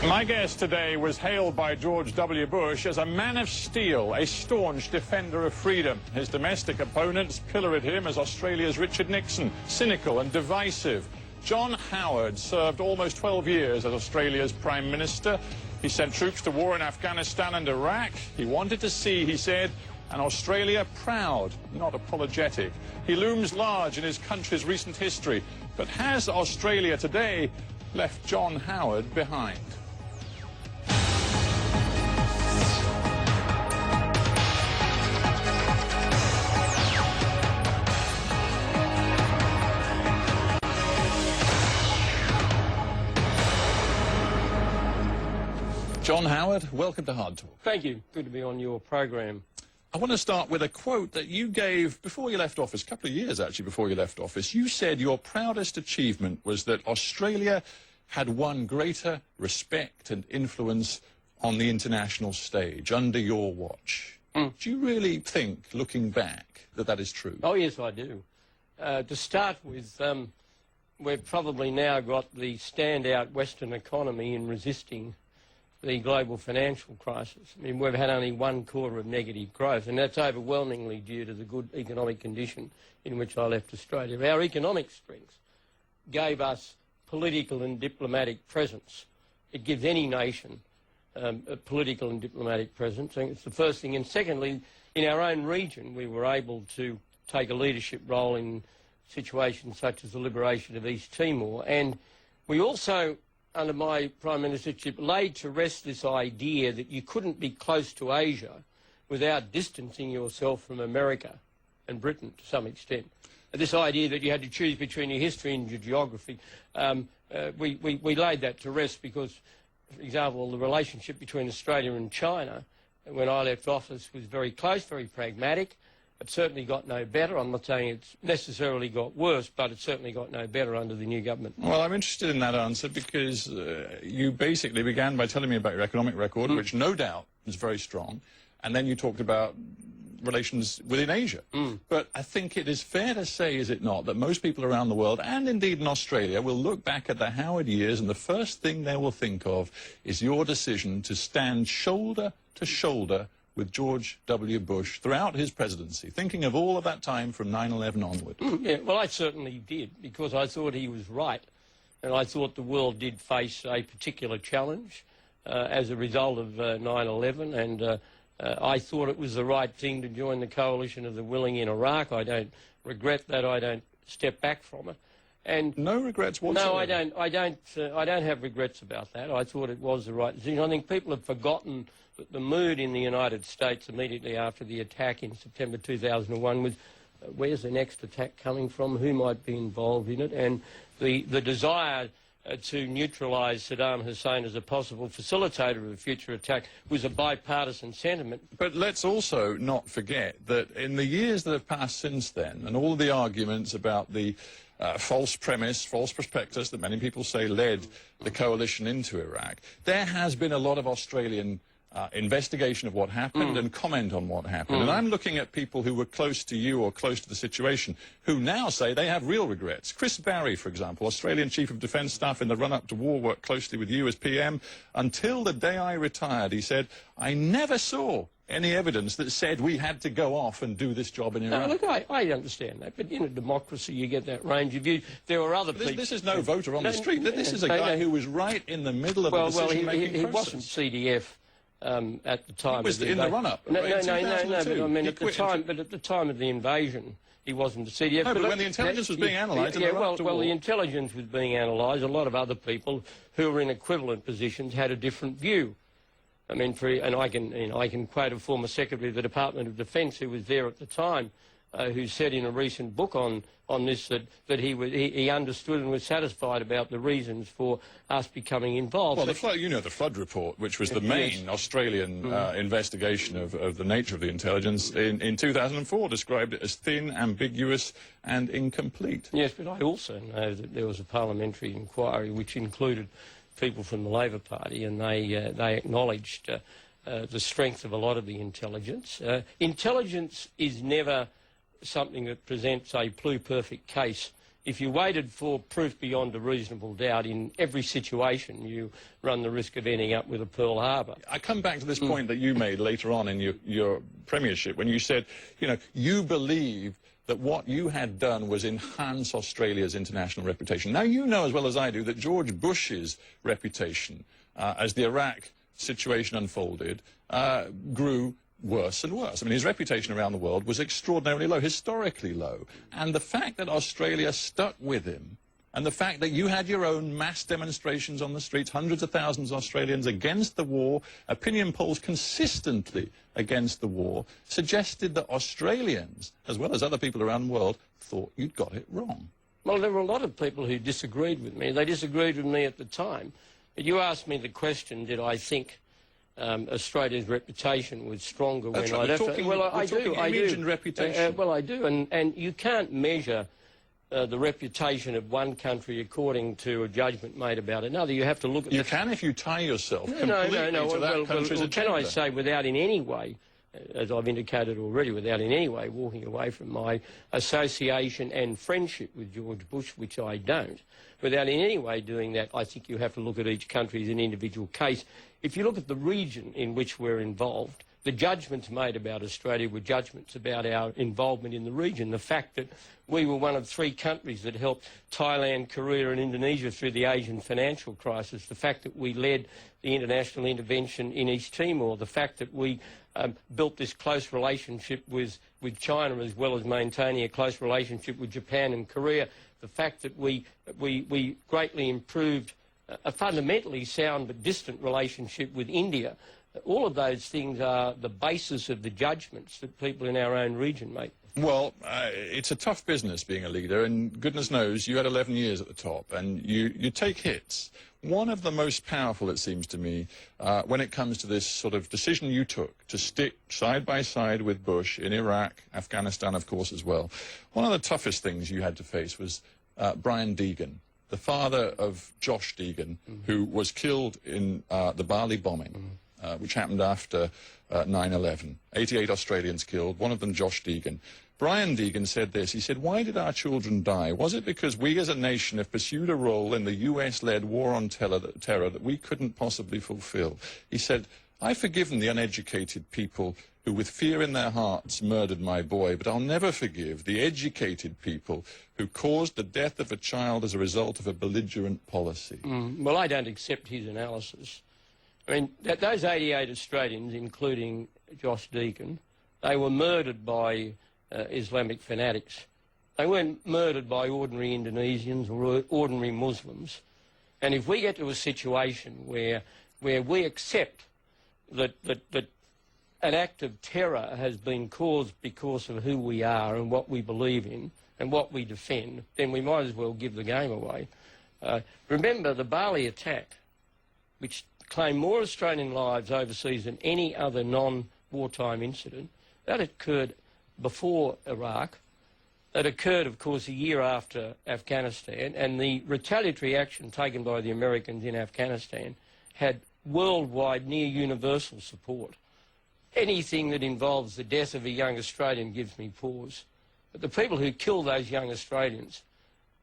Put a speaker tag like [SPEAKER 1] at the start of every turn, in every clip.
[SPEAKER 1] My guest today was hailed by George W. Bush as a man of steel, a staunch defender of freedom. His domestic opponents pilloried him as Australia's Richard Nixon, cynical and divisive. John Howard served almost 12 years as Australia's Prime Minister. He sent troops to war in Afghanistan and Iraq. He wanted to see, he said, an Australia proud, not apologetic. He looms large in his country's recent history. But has Australia today left John Howard behind? John Howard, welcome to Hard Talk.
[SPEAKER 2] Thank you. Good to be on your program.
[SPEAKER 1] I want to start with a quote that you gave before you left office, a couple of years actually before you left office. You said your proudest achievement was that Australia had won greater respect and influence on the international stage under your watch. Do you really think, looking back, that that is true?
[SPEAKER 2] Oh, yes, I do. To start with, we've probably now got the standout Western economy in resisting the global financial crisis. I mean, we've had only 1/4 of negative growth, and that's overwhelmingly due to the good economic condition in which I left Australia. Our economic strength gave us political and diplomatic presence. It gives any nation a political and diplomatic presence. I think it's the first thing. And secondly, in our own region, we were able to take a leadership role in situations such as the liberation of East Timor. And we also, under my Prime Ministership, laid to rest this idea that you couldn't be close to Asia without distancing yourself from America and Britain to some extent. This idea that you had to choose between your history and your geography, we laid that to rest because, for example, the relationship between Australia and China when I left office was very close, very pragmatic. It certainly got no better. I'm not saying it's necessarily got worse, but it certainly got no better under the new government.
[SPEAKER 1] Well, I'm interested in that answer because you basically began by telling me about your economic record, which no doubt is very strong, and then you talked about relations within Asia. But I think it is fair to say, is it not, that most people around the world, and indeed in Australia, will look back at the Howard years and the first thing they will think of is your decision to stand shoulder to shoulder with George W. Bush throughout his presidency, thinking of all of that time from 9/11 onward.
[SPEAKER 2] Yeah, well, I certainly did, because I thought he was right, and I thought the world did face a particular challenge as a result of 9/11, and I thought it was the right thing to join the coalition of the willing in Iraq. I don't regret that. I don't step back from it. And
[SPEAKER 1] no regrets whatsoever?
[SPEAKER 2] No, I don't have regrets about that. I thought it was the right decision. I think people have forgotten that the mood in the United States immediately after the attack in September 2001 was, where's the next attack coming from? Who might be involved in it? And the desire to neutralise Saddam Hussein as a possible facilitator of a future attack was a bipartisan sentiment.
[SPEAKER 1] But let's also not forget that in the years that have passed since then, and all of the arguments about the false premise, false prospectus that many people say led the coalition into Iraq, there has been a lot of Australian investigation of what happened and comment on what happened. And I'm looking at people who were close to you or close to the situation who now say they have real regrets. Chris Barry, for example, Australian Chief of Defence Staff in the run-up to war, worked closely with you as PM. Until the day I retired, he said, I never saw any evidence that said we had to go off and do this job in Iraq.
[SPEAKER 2] No, look, I understand that, but in a democracy you get that range of view. There were other people...
[SPEAKER 1] This is no voter on the street. This is a guy who was right in the middle of the decision-making process.
[SPEAKER 2] He wasn't CDF at the time.
[SPEAKER 1] He was in the run-up.
[SPEAKER 2] No, but I mean, at the time of the invasion, he wasn't the CDF.
[SPEAKER 1] No, but when the intelligence was being analysed...
[SPEAKER 2] well, the intelligence was being analysed. A lot of other people who were in equivalent positions had a different view. I mean, I can quote a former Secretary of the Department of Defence who was there at the time, who said in a recent book on this that he understood and was satisfied about the reasons for us becoming involved.
[SPEAKER 1] Well, you know the Flood report, which was the main Australian investigation of the nature of the intelligence, in 2004 described it as thin, ambiguous and incomplete.
[SPEAKER 2] Yes, but I also know that there was a parliamentary inquiry which included people from the Labor Party, and they acknowledged the strength of a lot of the intelligence. Intelligence is never something that presents a pluperfect case if you waited for proof beyond a reasonable doubt in every situation, you run the risk of ending up with a Pearl Harbor.
[SPEAKER 1] I come back to this point that you made later on in your premiership when you said, you know, you believed that what you had done was enhance Australia's international reputation. Now, you know as well as I do that George Bush's reputation as the Iraq situation unfolded grew worse and worse. I mean, his reputation around the world was extraordinarily low, historically low. And the fact that Australia stuck with him, and the fact that you had your own mass demonstrations on the streets, hundreds of thousands of Australians against the war, opinion polls consistently against the war, suggested that Australians, as well as other people around the world, thought you'd got it wrong.
[SPEAKER 2] Well, there were a lot of people who disagreed with me. They disagreed with me at the time. But you asked me the question, did I think Australia's reputation was stronger when I left?
[SPEAKER 1] Well, I do. Image and reputation.
[SPEAKER 2] Well, I do, and you can't measure the reputation of one country according to a judgment made about another. You have to look at.
[SPEAKER 1] You can if you tie yourself completely to that country's agenda.
[SPEAKER 2] Can I say, without in any way, as I've indicated already, without in any way walking away from my association and friendship with George Bush, which I don't, without in any way doing that, I think you have to look at each country as an individual case. If you look at the region in which we're involved, the judgments made about Australia were judgments about our involvement in the region. The fact that we were one of 3 countries that helped Thailand, Korea and Indonesia through the Asian financial crisis, the fact that we led the international intervention in East Timor, the fact that we built this close relationship with China as well as maintaining a close relationship with Japan and Korea, the fact that we greatly improved a fundamentally sound but distant relationship with India. All of those things are the basis of the judgments that people in our own region make.
[SPEAKER 1] Well, it's a tough business being a leader, and goodness knows you had 11 years at the top, and you take hits. One of the most powerful, it seems to me, when it comes to this sort of decision you took to stick side by side with Bush in Iraq, Afghanistan, of course, as well. One of the toughest things you had to face was Brian Deegan, the father of Josh Deegan, who was killed in the Bali bombing, which happened after 9/11. 88 Australians killed, one of them Josh Deegan. Brian Deegan said this, he said, "Why did our children die? Was it because we as a nation have pursued a role in the US-led war on terror that we couldn't possibly fulfill?" He said, "I've forgiven the uneducated people who with fear in their hearts murdered my boy, but I'll never forgive the educated people who caused the death of a child as a result of a belligerent policy."
[SPEAKER 2] Well, I don't accept his analysis. I mean, those 88 Australians, including Josh Deegan, they were murdered by Islamic fanatics. They weren't murdered by ordinary Indonesians or ordinary Muslims. And if we get to a situation where we accept that an act of terror has been caused because of who we are and what we believe in and what we defend, then we might as well give the game away. Remember the Bali attack, which claimed more Australian lives overseas than any other non-wartime incident. That occurred before Iraq. That occurred, of course, a year after Afghanistan, and the retaliatory action taken by the Americans in Afghanistan had worldwide, near universal support. Anything that involves the death of a young Australian gives me pause. But the people who killed those young Australians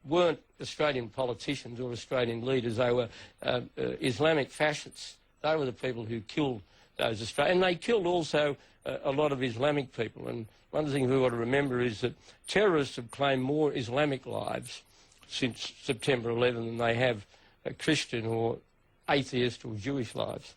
[SPEAKER 2] weren't Australian politicians or Australian leaders. They were Islamic fascists. They were the people who killed those Australians. And they killed also a lot of Islamic people. And one of the things we ought to remember is that terrorists have claimed more Islamic lives since September 11 than they have Christian or atheist or Jewish lives.